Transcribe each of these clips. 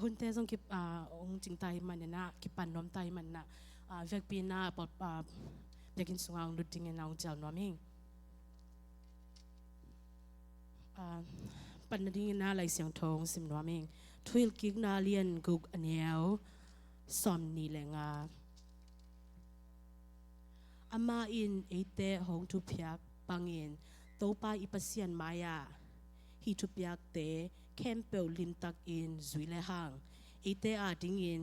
หุ่นเตจงกิบองจิงไตมันเนี่ยนะกิปันน้อมไตมันนะเวกปีน่าปอดอยากกินสุงางดุดดิ้งเงินเอาเจ้าน้อมิงปันดิ้งน่าไหลเสียงทองสิมน้อมิงทวิลกิกนาเลียนกุกอันเยวสอมนีแหลงอามาอินเอเตหงทุพยักปังอินโตปาอิปัสยันมายาฮิทุพยักเตเคมเปลลิมตักอินซุยเลหังเอเตอาดิงอิน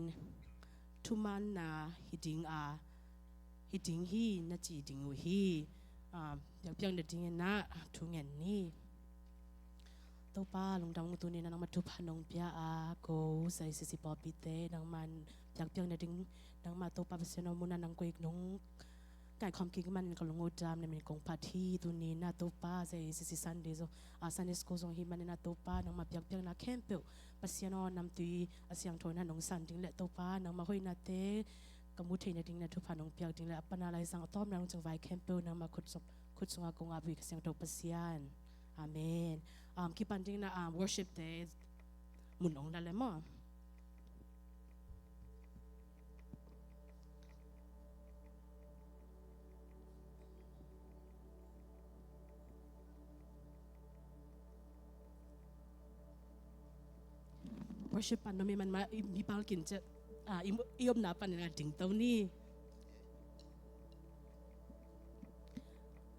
ทุมันนาฮิดิงฮิดิงฮีนาจีดิงอุฮีอยากเพียงเด็ดดิงนะทุงเงินนี่โตปาลงดำตัวนี้นางมาทุพันนงเปียโกใส่สิปอปิเตนางมันอยากเพียงเด็ดดิงนางมาโตปาเปเซนอมุนันนางกุยนงไก่ความคิดมันก็ลงอุดามในมันกงพาทีตัวนี้นะตัวป้าใส่สิซันเดโซซันเดสโกซงฮิมันนะตัวป้านางมาเปียกนะแคมเปิลปัสยานอนนำตุยเสียงโทนันนงสันดิ้งและตัวป้านางมาห้อยนาเตกมุเทนดิ้งนะทุพานงเปียกดิ้งและปนาไลสังต้อมนางจังไวแคมเปิลนางมาขุดสงากงอาบุยเสียงโทปัสยานอาเมนคิดปันดิ้งนะworship day มุนองนั่นแหละมั้งworship ปันน้องมันมามีปาลกินจะอิมนาปันนะดิ่งเต้านี่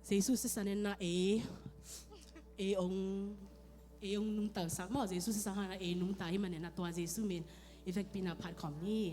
เยซูสิสันนะองนุ่งตาสักมั่งเยซูสิสันนะนุ่งตาให้มันเนี่ยนะตัวเยซูมีเอฟเฟกต์ปีนาพัดของนี่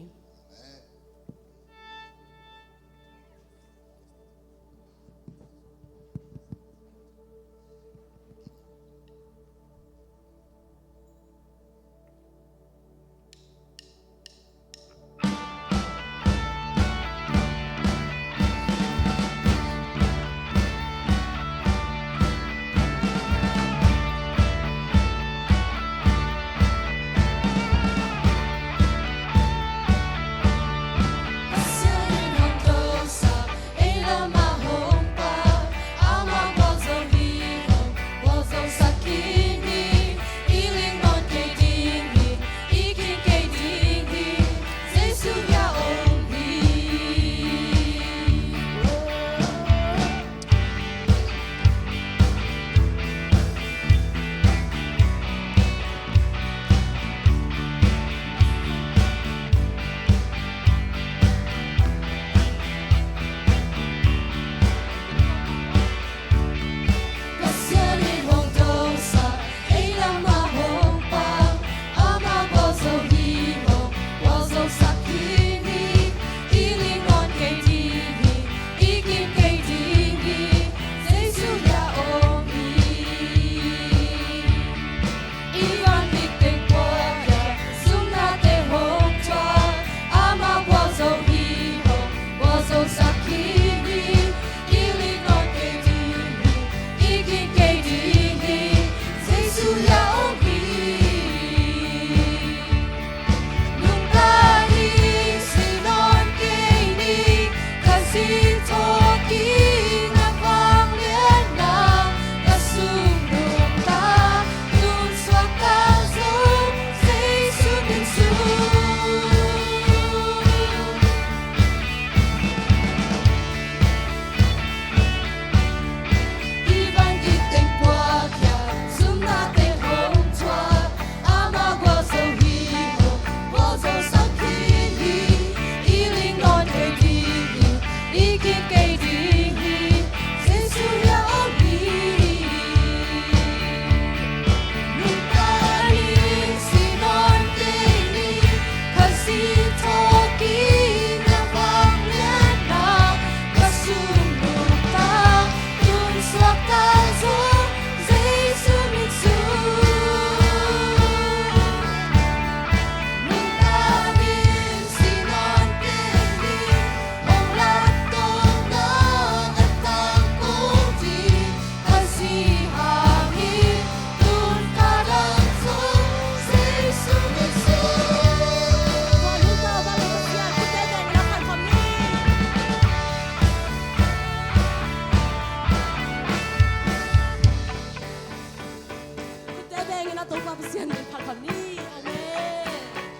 ตัวปาเปเซียนพัดคนนี้อาเมน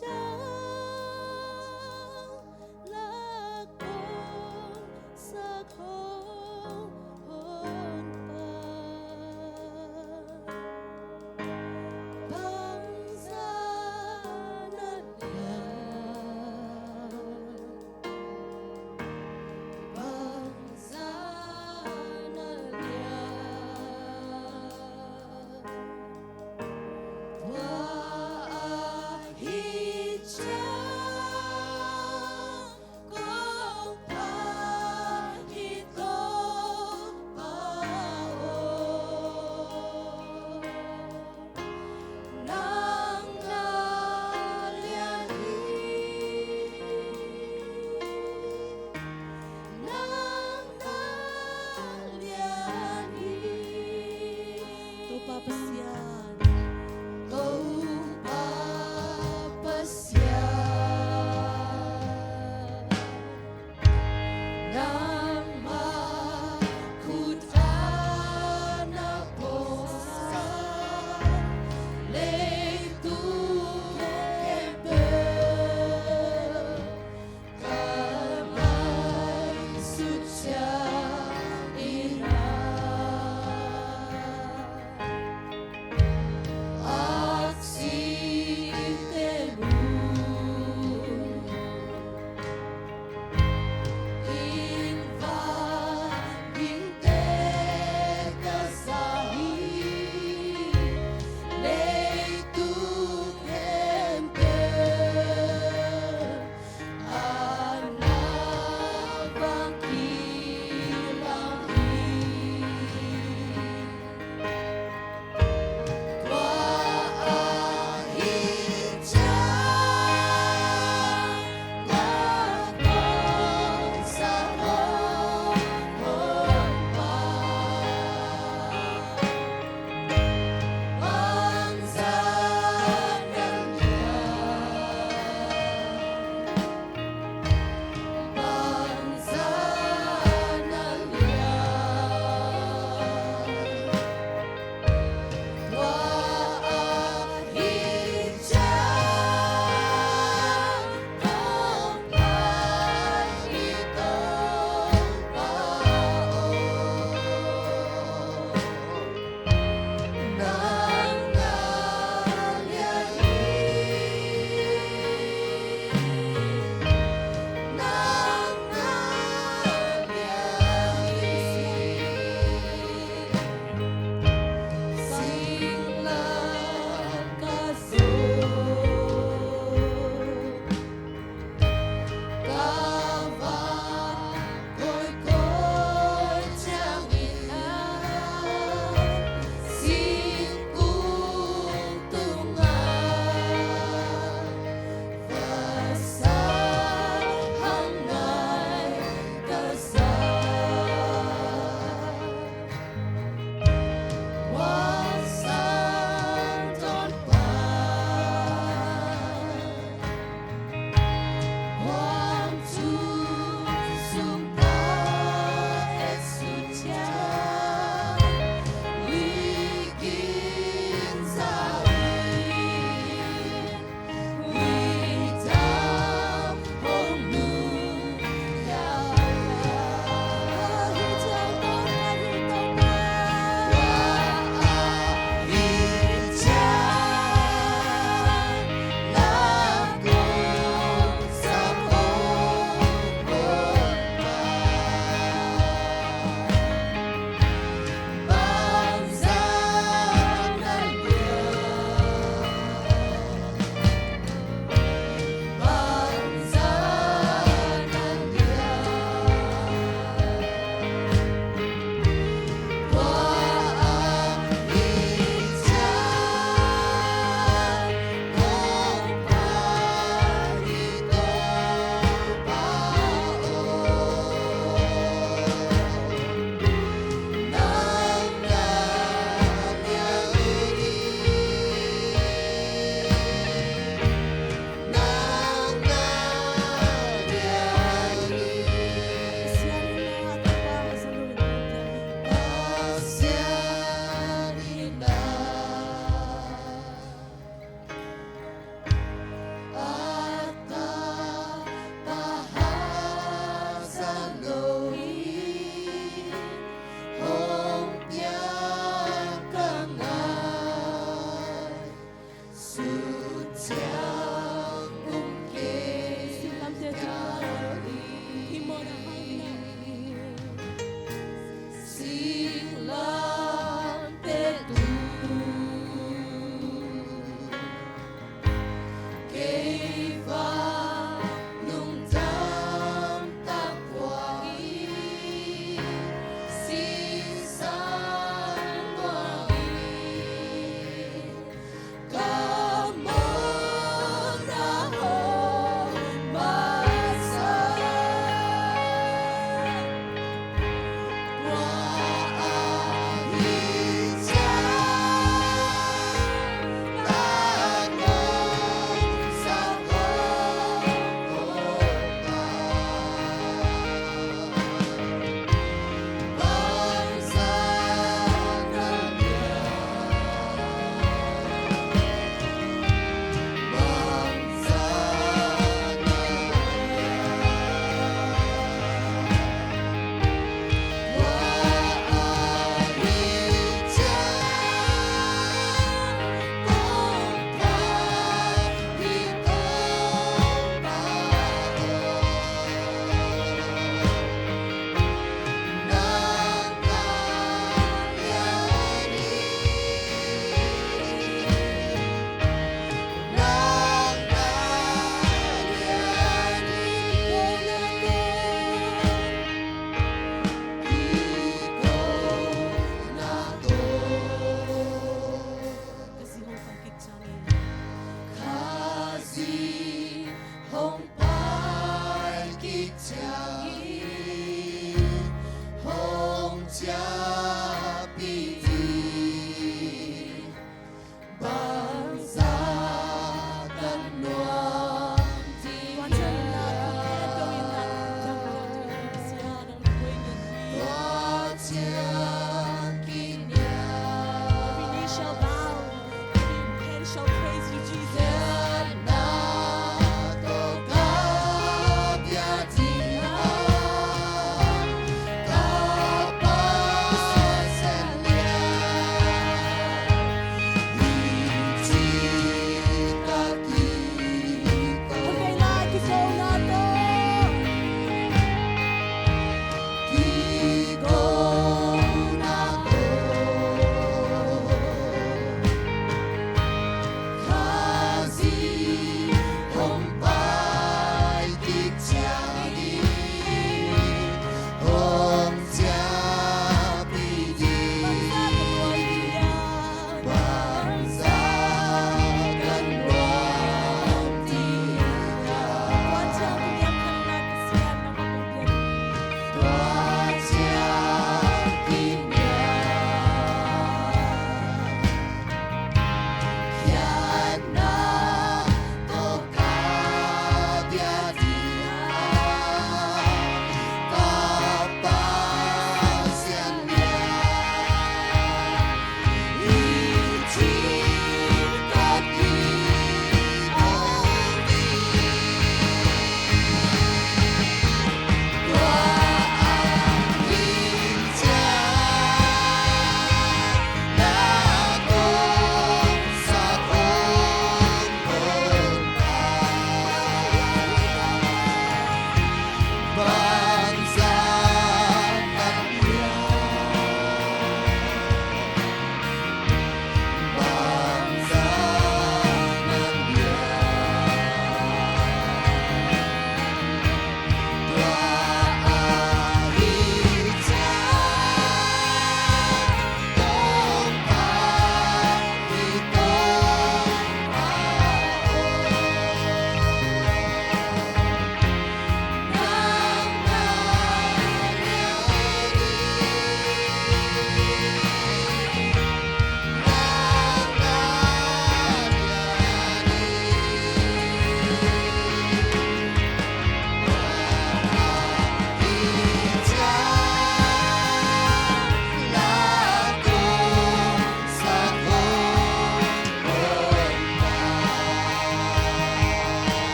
cha là con sắc hồn hồn bang ra nát nhà bang ra nát nhà wa hi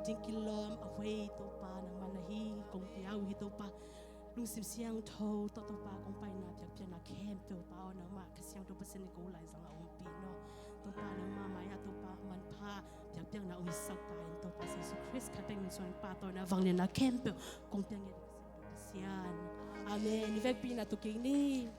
jingkilom away to pa nang manahi kong piaw hito pa lung sim siang tho to pa kong pai na pyak na kem pe pa nang ma kasyang to pa sen ko lai sang ong pino to pa nang ma maya to pa man pa pyak na uisak kain to pa si Chris kateng min son pa to na vang na kem pe kong piang sian amen ni vek pina to kini